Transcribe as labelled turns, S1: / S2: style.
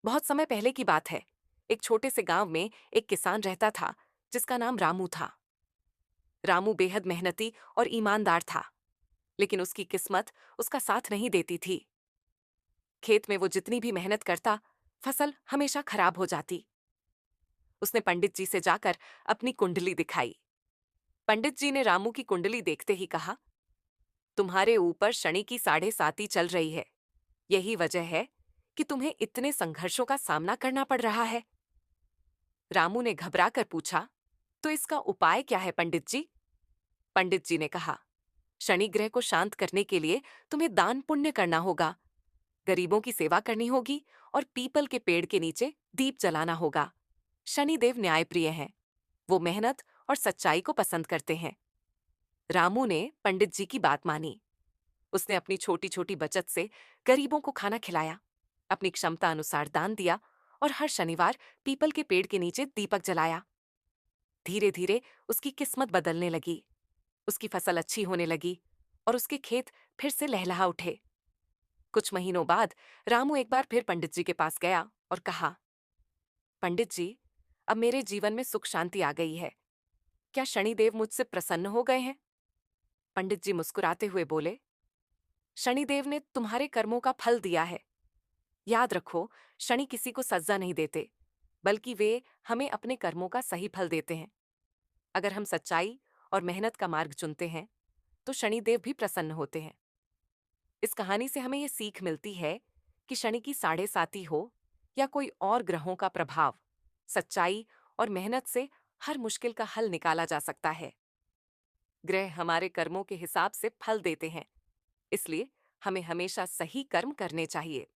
S1: बहुत समय पहले की बात है। एक छोटे से गांव में एक किसान रहता था जिसका नाम रामू था। रामू बेहद मेहनती और ईमानदार था, लेकिन उसकी किस्मत उसका साथ नहीं देती थी। खेत में वो जितनी भी मेहनत करता, फसल हमेशा खराब हो जाती। उसने पंडित जी से जाकर अपनी कुंडली दिखाई। पंडित जी ने रामू की कुंडली देखते ही कहा, तुम्हारे ऊपर शनि की 7.5 चल रही है। यही वजह है कि तुम्हें इतने संघर्षों का सामना करना पड़ रहा है। रामू ने घबराकर पूछा, तो इसका उपाय क्या है पंडित जी? पंडित जी ने कहा, शनि ग्रह को शांत करने के लिए तुम्हें दान पुण्य करना होगा, गरीबों की सेवा करनी होगी और पीपल के पेड़ के नीचे दीप जलाना होगा। शनिदेव न्यायप्रिय हैं। वो मेहनत और सच्चाई को पसंद करते हैं। रामू ने पंडित जी की बात मानी। उसने अपनी छोटी छोटी बचत से गरीबों को खाना खिलाया, अपनी क्षमता अनुसार दान दिया और हर शनिवार पीपल के पेड़ के नीचे दीपक जलाया। धीरे धीरे उसकी किस्मत बदलने लगी। उसकी फसल अच्छी होने लगी और उसके खेत फिर से लहलहा उठे। कुछ महीनों बाद रामू एक बार फिर पंडित जी के पास गया और कहा, पंडित जी, अब मेरे जीवन में सुख शांति आ गई है। क्या शनिदेव मुझसे प्रसन्न हो गए हैं? पंडित जी मुस्कुराते हुए बोले, शनिदेव ने तुम्हारे कर्मों का फल दिया है। याद रखो, शनि किसी को सजा नहीं देते, बल्कि वे हमें अपने कर्मों का सही फल देते हैं। अगर हम सच्चाई और मेहनत का मार्ग चुनते हैं, तो शनिदेव भी प्रसन्न होते हैं। इस कहानी से हमें ये सीख मिलती है कि शनि की 7.5 हो या कोई और ग्रहों का प्रभाव, सच्चाई और मेहनत से हर मुश्किल का हल निकाला जा सकता है। ग्रह हमारे कर्मों के हिसाब से फल देते हैं, इसलिए हमें हमेशा सही कर्म करने चाहिए।